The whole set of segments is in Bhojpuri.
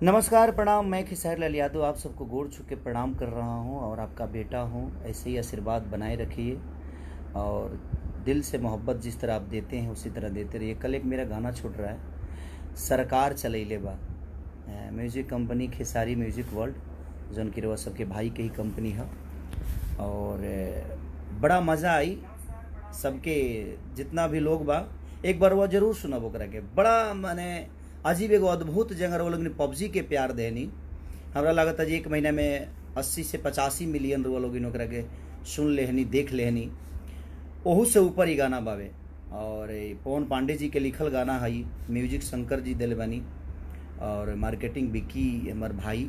नमस्कार, प्रणाम। मैं खेसारी लाल यादव आप सबको गोड़ छू के प्रणाम कर रहा हूं और आपका बेटा हूं। ऐसे ही आशीर्वाद बनाए रखिए और दिल से मोहब्बत जिस तरह आप देते हैं उसी तरह देते रहिए। कल एक मेरा गाना छूट रहा है, सरकार चलैले बा, music company Khesari music world, जौन की रउआ सबके भाई के ही कंपनी है। और बड़ा मज़ा आई सबके, जितना भी लोग बा एक बार वो जरूर सुनब ओकरा के। बड़ा माने अजीब एगो अद्भुत जंगर वो लोग ने पबजी के प्यार देनी। हमरा लागत है जी एक महीना में 80 से 85 मिलियन रुआ लोग ओकरा के सुन लेहनी, देख लेहनी। ओहू से ऊपर ही गाना बावे और पवन पांडे जी के लिखल गाना है। म्यूजिक शंकर जी दिल बनी और मार्केटिंग बिक्की हमार भाई,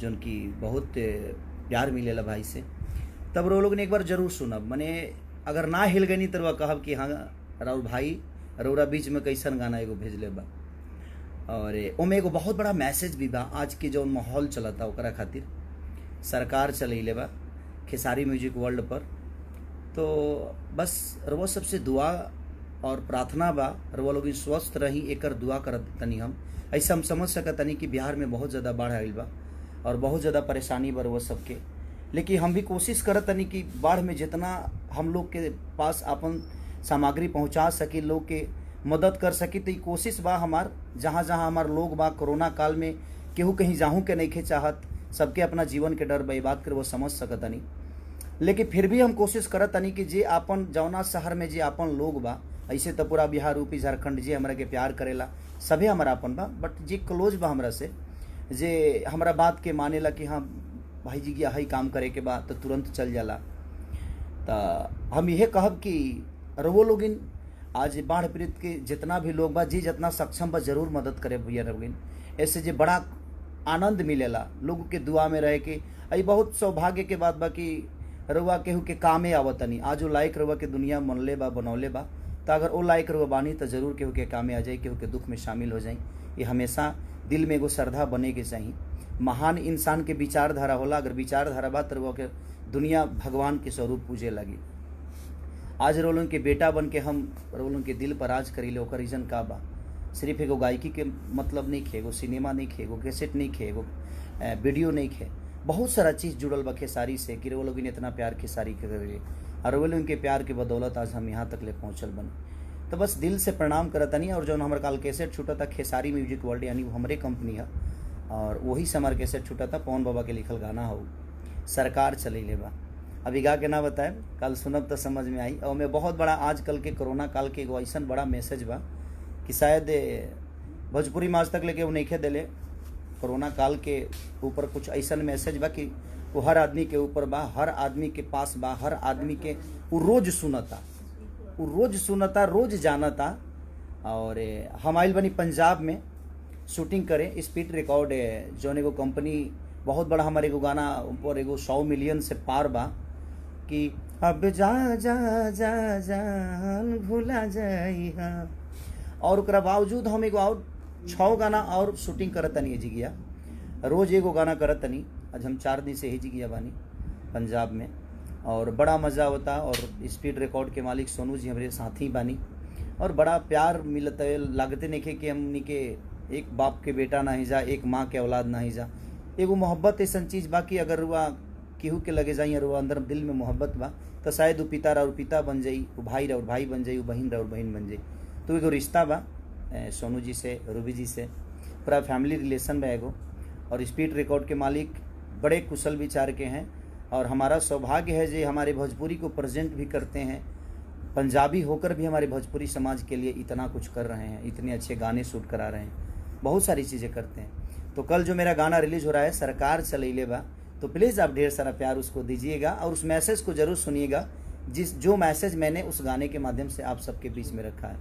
जौन की बहुत प्यार मिलेला भाई से। तब रो लोग ने एक बार जरूर सुनब, मने अगर ना हिल गई तो वह कहब कि हाँ राउर भाई रौरा बीच में कैसन गाना एगो भेजले बा। और ओमे एगो बहुत बड़ा मैसेज भी बा आज के जो माहौल चलता ओकरा खातिर। सरकार चलैले बा खेसारी म्यूजिक वर्ल्ड पर, तो बस रउआ सबसे दुआ और प्रार्थना बा रउआ लोग स्वस्थ रही, एकर दुआ करत तनी। हम ऐसा हम समझ सकतनी कि बिहार में बहुत ज़्यादा बाढ़ आइल बा और बहुत ज़्यादा परेशानी बा रउआ सबके, लेकिन हम भी कोशिश करत तनी कि बाढ़ में जितना हम लोग के पास अपन सामग्री पहुंचा सके, लोग के मदद कर सकी, तो कोशिश बा हमार। जहाँ जहाँ हमार लोग बा कोरोना काल में केहू कहीं जाहूँ के नहीं खे चाहत, सबके अपना जीवन के डर बा, बात कर वो समझ सकतनी। लेकिन फिर भी हम कोशिश करत तनी कि जे अपन जौना शहर में जे अपन लोग बा, ऐसे तो पूरा बिहार यूपी झारखंड जे हमरा के प्यार करेला सभे हमारा अपन बा, बट जे क्लोज बा हमरा से, जे हमरा बात के मानेला कि हाँ भाई जी यही काम करे के बा, तो तुरंत चल जाला। तो हम यह कहब कि रवो लोगिन आज बाढ़ पीड़ित के जितना भी लोग बा, जी जितना सक्षम बा जरूर मदद करे भैया लोगिन। ऐसे जे बड़ा आनंद मिलेला लोगों के दुआ में रह के। आई बहुत सौभाग्य के बात बा कि रउआ केहू के कामे आवतनी। आज वो लायक रउआ के दुनिया मनले बा, बनौले बा, तो अगर वो लायक रउआ बानी तो जरूर केहू के कामे आ जाए, केहू के दुख में शामिल हो जाए। ये हमेशा दिल में एगो श्रद्धा बने के चाहिए। महान इंसान के विचारधारा होला, अगर विचारधारा बा तो रउआ के दुनिया भगवान के स्वरूप पूजे लगी। आज रोलन के बेटा बन के हम रोलन के दिल पर राज करी ले, ओकर रीजन का बा। सिर्फ एगो गायकी के मतलब नहीं खे, एगो सिनेमा नहीं खे, एगो कैसेट नहीं खे, एगो वीडियो नहीं खे, बहुत सारा चीज़ जुड़ल बा खेसारी से कि वो लोग इतना प्यार खेसारी के करें और वो लोग के प्यार के बदौलत आज हम यहाँ तक ले पहुँचल बने। तो बस दिल से प्रणाम करतनी। और जो हमारे काल कैसेट छूटा था खेसारी म्यूजिक वर्ल्ड, यानी वो हमारे कंपनी है और वही से हमारे कैसेट छूटा था। पवन बाबा के लिखल गाना हो सरकार चलैले बा। अभी गा के ना बताए, कल सुनब तो समझ में आई। और मैं बहुत बड़ा आजकल के कोरोना काल के एगो ऐसा बड़ा मैसेज बा कि शायद भोजपुरी में आज तक लेके वो नहीं दिले। कोरोना काल के ऊपर कुछ ऐसा मैसेज बा कि वो हर आदमी के ऊपर बा, हर आदमी के पास बा, हर आदमी के वो रोज सुनता, वो रोज सुनता, रोज जानता। और हम आइल बनी पंजाब में शूटिंग करे, स्पीड रिकॉर्ड जौन एगो कंपनी बहुत बड़ा हमारे एगो गाना ऊपर एगो 100 मिलियन से पार बा कि अब जा जा जा जान भूला जाई। और ओकरा बावजूद हम एगो और 6 गाना और शूटिंग करत तनी जिगिया, रोज एगो गाना करत तनी। आज हम 4 दिन से ही जिगिया बानी पंजाब में और बड़ा मज़ा होता। और स्पीड रिकॉर्ड के मालिक सोनू जी हमारे साथी बानी और बड़ा प्यार मिलता है। लागते नहीं कि हमनी के एक बाप के बेटा नहीं जा, एक माँ के औलाद नहीं जा। एगो मोहब्बत ऐसा चीज़ बा कि अगर रुआ केहू के लगे जाइए, रुआ अंदर दिल में मोहब्बत बा, तो शायद वो पिता और पिता बन जाई, वो भाई और भाई बन जाई, वो बहन और बहन बन जाई। तो एगो रिश्ता बा सोनू जी से, रूबी जी से, पूरा फैमिली रिलेशन बा एगो। और स्पीड रिकॉर्ड के मालिक बड़े कुशल विचार के हैं और हमारा सौभाग्य है जो हमारे भोजपुरी को प्रेजेंट भी करते हैं। पंजाबी होकर भी हमारे भोजपुरी समाज के लिए इतना कुछ कर रहे हैं, इतने अच्छे गाने शूट करा रहे हैं, बहुत सारी चीज़ें करते हैं। तो कल जो मेरा गाना रिलीज हो रहा है सरकार चलैले बा, तो प्लीज़ आप ढेर सारा प्यार उसको दीजिएगा और उस मैसेज को ज़रूर सुनिएगा, जो मैसेज मैंने उस गाने के माध्यम से आप सबके बीच में रखा है।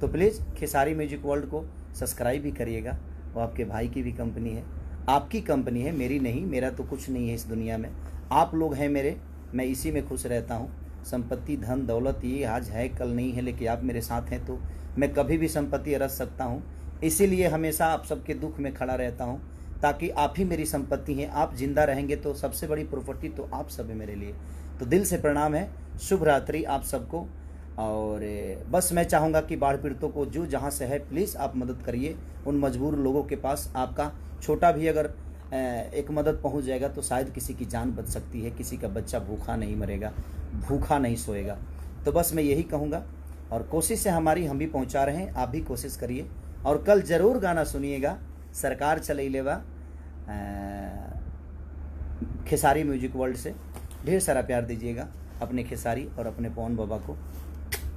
तो प्लीज़ खेसारी म्यूजिक वर्ल्ड को सब्सक्राइब भी करिएगा। वो आपके भाई की भी कंपनी है, आपकी कंपनी है, मेरी नहीं। मेरा तो कुछ नहीं है इस दुनिया में, आप लोग हैं मेरे, मैं इसी में खुश रहता हूँ। संपत्ति धन दौलत ये आज है कल नहीं है, लेकिन आप मेरे साथ हैं तो मैं कभी भी संपत्ति रख सकता हूँ। इसीलिए हमेशा आप सबके दुख में खड़ा रहता हूँ, ताकि आप ही मेरी संपत्ति हैं। आप जिंदा रहेंगे तो सबसे बड़ी प्रॉपर्टी तो आप सब है मेरे लिए। तो दिल से प्रणाम है, शुभ रात्रि आप सबको। और बस मैं चाहूँगा कि बाढ़ पीड़ितों को जो जहाँ से है प्लीज़ आप मदद करिए। उन मजबूर लोगों के पास आपका छोटा भी अगर एक मदद पहुँच जाएगा तो शायद किसी की जान बच सकती है, किसी का बच्चा भूखा नहीं मरेगा, भूखा नहीं सोएगा। तो बस मैं यही कहूँगा, और कोशिश है हमारी, हम भी पहुँचा रहे हैं, आप भी कोशिश करिए। और कल ज़रूर गाना सुनिएगा, सरकार चलई लेवा खेसारी म्यूजिक वर्ल्ड से। ढेर सारा प्यार दीजिएगा अपने खेसारी और अपने पवन बाबा को,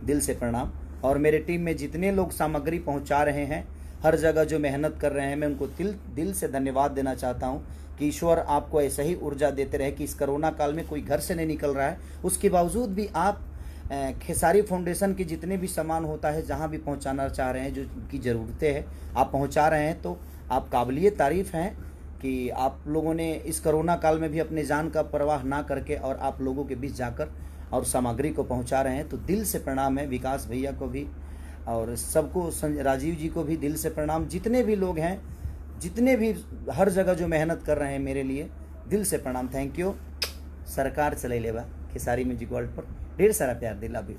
दिल से प्रणाम। और मेरे टीम में जितने लोग सामग्री पहुंचा रहे हैं, हर जगह जो मेहनत कर रहे हैं, मैं उनको दिल से धन्यवाद देना चाहता हूं कि ईश्वर आपको ऐसे ही ऊर्जा देते रहे कि इस कोरोना काल में कोई घर से नहीं निकल रहा है, उसके बावजूद भी आप खेसारी फाउंडेशन के जितने भी सामान होता है, जहां भी पहुंचाना चाह रहे हैं, जो की ज़रूरतें हैं, आप पहुंचा रहे हैं। तो आप काबिलिए तारीफ़ हैं कि आप लोगों ने इस कोरोना काल में भी अपने जान का परवाह ना करके और आप लोगों के बीच जाकर और सामग्री को पहुंचा रहे हैं। तो दिल से प्रणाम है विकास भैया को भी, और सबको, राजीव जी को भी दिल से प्रणाम। जितने भी लोग हैं, जितने भी हर जगह जो मेहनत कर रहे हैं मेरे लिए, दिल से प्रणाम। Thank you. सरकार चले लेवा खेसारी म्यूजिक वर्ल्ड पर ढेर सारा प्यार दिला भी।